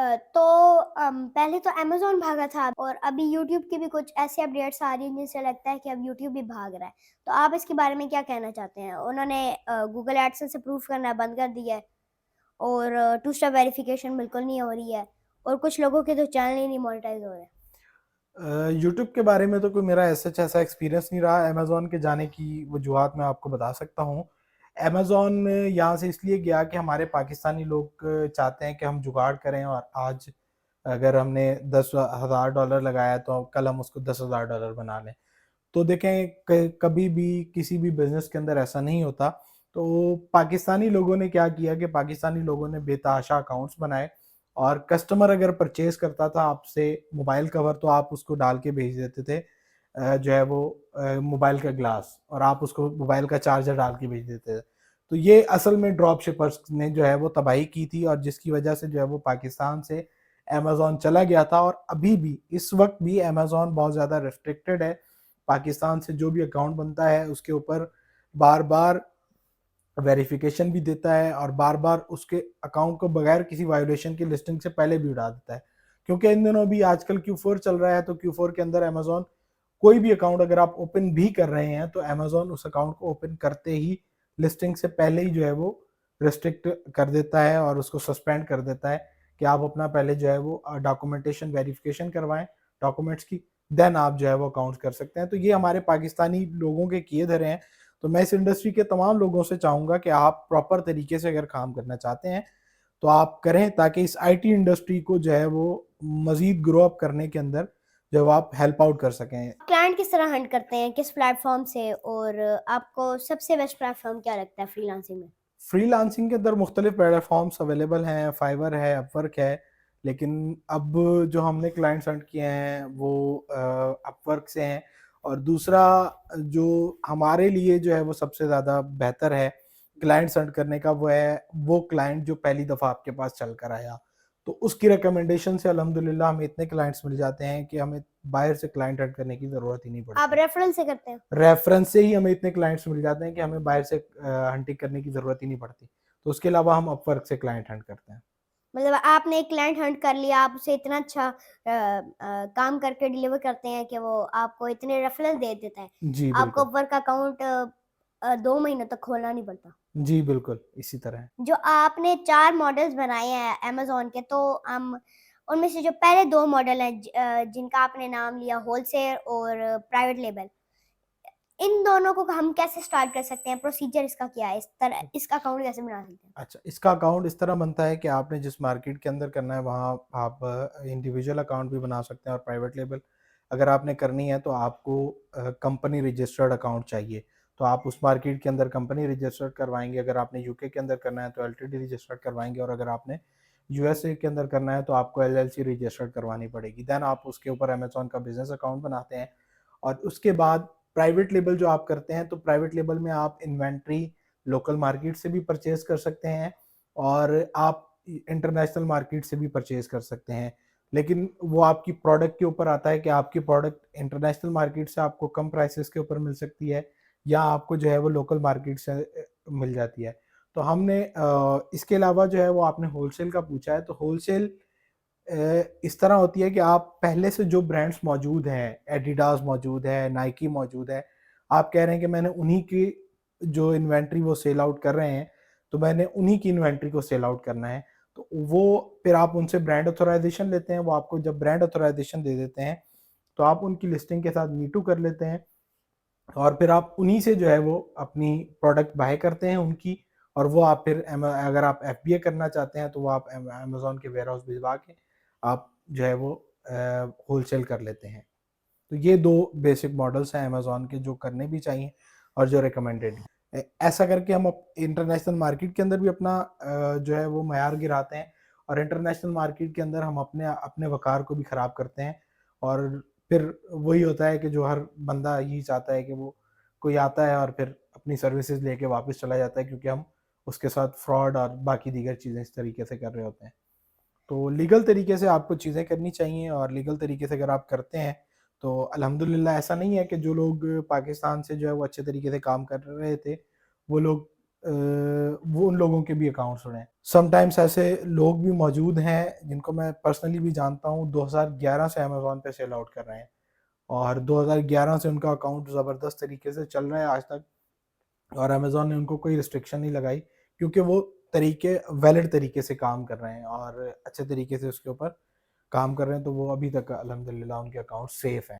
तो पहले तो अमेज़न भागा था और अभी यूट्यूब की भी कुछ ऐसी अपडेट्स आ रही हैं जिससे लगता है कि अब यूट्यूब भी भाग रहा है। तो आप इसके बारे में क्या कहना चाहते हैं? उन्होंने गूगल एडसेंस अप्रूव करना बंद कर दिया है और टू स्टेप वेरिफिकेशन बिल्कुल नहीं हो रही है और कुछ लोगों के तो चैनल ही नहीं मोनेटाइज़ हो रहे। यूट्यूब के बारे में तो कोई मेरा ऐसा एक्सपीरियंस नहीं रहा। अमेज़न के जाने की वजूहात मैं आपको बता सकता हूँ। अमेज़न यहाँ से इसलिए गया कि हमारे पाकिस्तानी लोग चाहते हैं कि हम जुगाड़ करें, और आज अगर हमने $10,000 लगाया तो कल हम उसको $10,000 बना लें। तो देखें, कभी भी किसी भी बिजनेस के अंदर ऐसा नहीं होता। तो पाकिस्तानी लोगों ने क्या किया कि पाकिस्तानी लोगों ने बेतहाशा अकाउंट्स बनाए, और कस्टमर अगर परचेज करता था आपसे मोबाइल कवर, तो आप उसको डाल के भेज देते थे जो है वो मोबाइल का ग्लास, और आप उसको मोबाइल का चार्जर डाल के भेज देते थे। तो ये असल में ड्रॉप शिपर्स ने जो है वो तबाही की थी, और जिसकी वजह से जो है वो पाकिस्तान से अमेज़न चला गया था। और अभी भी इस वक्त भी अमेज़न बहुत ज़्यादा रिस्ट्रिक्टेड है। पाकिस्तान से जो भी अकाउंट बनता है उसके ऊपर बार बार वेरिफिकेशन भी देता है, और बार बार उसके अकाउंट को बगैर किसी वायोलेशन की लिस्टिंग से पहले भी उड़ा देता है। क्योंकि इन दिनों भी आजकल Q4 चल रहा है, तो Q4 के अंदर अमेज़न कोई भी अकाउंट अगर आप ओपन भी कर रहे हैं तो अमेज़न उस अकाउंट को ओपन करते ही लिस्टिंग से पहले ही जो है वो रिस्ट्रिक्ट कर देता है और उसको सस्पेंड कर देता है कि आप अपना पहले जो है वो डॉक्यूमेंटेशन वेरिफिकेशन करवाएं डॉक्यूमेंट्स की, देन आप जो है वो अकाउंट कर सकते हैं। तो ये हमारे पाकिस्तानी लोगों के किए धरे हैं। तो मैं इस इंडस्ट्री के तमाम लोगों से चाहूँगा कि आप प्रॉपर तरीके से अगर काम करना चाहते हैं तो आप करें, ताकि इस आईटी इंडस्ट्री को जो है वो मज़ीद ग्रो अप करने के अंदर जो आप हेल्प आउट कर सकें। क्लाइंट किस तरह हंट करते हैं, किस प्लेटफ़ॉर्म से और आपको सबसे बेस्ट प्लेटफ़ॉर्म क्या लगता है फ्रीलांसिंग में? फ्रीलांसिंग के अंदर मुख्तलिफ प्लेटफॉर्म्स अवेलेबल हैं, फाइवर है, अपवर्क है। लेकिन अब जो हमने क्लाइंट्स हंट किए हैं वो अपवर्क से हैं। और दूसरा जो हमारे लिए जो है वो सबसे ज़्यादा बेहतर है क्लाइंट्स हंट करने का, वो है वो क्लाइंट जो पहली दफ़ा आपके पास चल कर आया। तो उसकी रिकमेंडेशन से अल्हम्दुलिल्लाह हमें इतने क्लाइंट्स मिल जाते हैं कि हमें बाहर से क्लाइंट हंट करने की ज़रूरत ही नहीं आप पड़ती। रेफ़रल से करते हैं? रेफरेंस से ही हमें इतने क्लाइंट्स मिल जाते हैं कि हमें बाहर से हंटिंग करने की ज़रूरत ही नहीं पड़ती। तो उसके अलावा हम अपवर्क से क्लाइंट हंट करते हैं। मतलब आपने एक क्लाइंट हंट कर लिया, आप उसे इतना अच्छा काम करके डिलीवर करते हैं कि वो आपको इतने रेफरल दे देता है। जी, आपको बिल्कुल। वर्क अकाउंट 2 महीनों तक खोलना नहीं पड़ता। जी, बिल्कुल, इसी तरह है। जो आपने 4 मॉडल्स बनाए हैं अमेज़न के, तो हम उनमें से जो पहले 2 मॉडल हैं जिनका आपने नाम लिया होलसेल और प्राइवेट लेबल, इन दोनों को हम कैसे स्टार्ट कर सकते हैं? प्रोसीजर इसका क्या है? इस तरह इसका अकाउंट कैसे बना सकते हैं? अच्छा, इसका अकाउंट इस तरह बनता है कि आपने जिस मार्केट के अंदर करना है वहाँ आप इंडिविजुअल अकाउंट भी बना सकते हैं, और प्राइवेट लेबल अगर आपने करनी है तो आपको कंपनी रजिस्टर्ड अकाउंट चाहिए। तो आप उस मार्केट के अंदर कंपनी रजिस्टर्ड करवाएँगे, अगर आपने यूके के अंदर करना है तो एलटीडी रजिस्टर्ड करवाएँगे, और अगर आपने यूएसए के अंदर करना है तो आपको एलएलसी रजिस्टर्ड करवानी पड़ेगी। देन आप उसके ऊपर अमेज़न का बिज़नेस अकाउंट बनाते हैं। और उसके बाद प्राइवेट लेबल जो आप करते हैं, तो प्राइवेट लेबल में आप इन्वेंट्री लोकल मार्केट से भी परचेज कर सकते हैं, और आप इंटरनेशनल मार्केट से भी परचेज कर सकते हैं। लेकिन वो आपकी प्रोडक्ट के ऊपर आता है कि आपकी प्रोडक्ट इंटरनेशनल मार्केट से आपको कम प्राइसेस के ऊपर मिल सकती है, या आपको जो है वो लोकल मार्केट से मिल जाती है। तो हमने इसके अलावा जो है वो आपने होलसेल का पूछा है, तो होलसेल इस तरह होती है कि आप पहले से जो ब्रांड्स मौजूद हैं, एडिडास मौजूद है, नाइकी मौजूद है, आप कह रहे हैं कि मैंने उन्हीं की जो इन्वेंट्री वो सेल आउट कर रहे हैं, तो मैंने उन्हीं की इन्वेंट्री को सेल आउट करना है। तो वो फिर आप उनसे ब्रांड ऑथराइज़ेशन लेते हैं, वो आपको जब ब्रांड ऑथराइज़ेशन दे देते हैं, तो आप उनकी लिस्टिंग के साथ मी टू कर लेते हैं, और फिर आप उन्हीं से जो है वो अपनी प्रोडक्ट बाय करते हैं उनकी, और वो आप फिर अगर आप एफबीए करना चाहते हैं तो वो आप अमेज़न के वेयरहाउस भिजवा के आप जो है वो होलसेल कर लेते हैं। तो ये 2 बेसिक मॉडल्स हैं अमेज़न के जो करने भी चाहिए और जो रिकमेंडेड हैं। ऐसा करके हम इंटरनेशनल मार्केट के अंदर भी अपना जो है वो मयार गिराते हैं, और इंटरनेशनल मार्केट के अंदर हम अपने अपने वक़ार को भी ख़राब करते हैं। और फिर वही होता है कि जो हर बंदा यही चाहता है कि वो कोई आता है और फिर अपनी सर्विसेज़ लेके वापस चला जाता है, क्योंकि हम उसके साथ फ्रॉड और बाकी दीगर चीज़ें इस तरीके से कर रहे होते हैं। तो लीगल तरीके से आपको चीज़ें करनी चाहिए, और लीगल तरीके से अगर आप करते हैं तो अल्हम्दुलिल्लाह ऐसा नहीं है कि जो लोग पाकिस्तान से जो है वो अच्छे तरीके से काम कर रहे थे, वो लोग वो उन लोगों के भी अकाउंट्स उड़े हैं। समटाइम्स ऐसे लोग भी मौजूद हैं जिनको मैं पर्सनली भी जानता हूँ, 2011 से अमेज़न पे सेल आउट कर रहे हैं और 2011 से उनका अकाउंट ज़बरदस्त तरीके से चल रहा है आज तक, और अमेज़न ने उनको कोई रिस्ट्रिक्शन नहीं लगाई क्योंकि वो तरीके वैलिड तरीके से काम कर रहे हैं और अच्छे तरीके से उसके ऊपर काम कर रहे हैं, तो वो अभी तक अल्हम्दुलिल्लाह उनके अकाउंट सेफ हैं।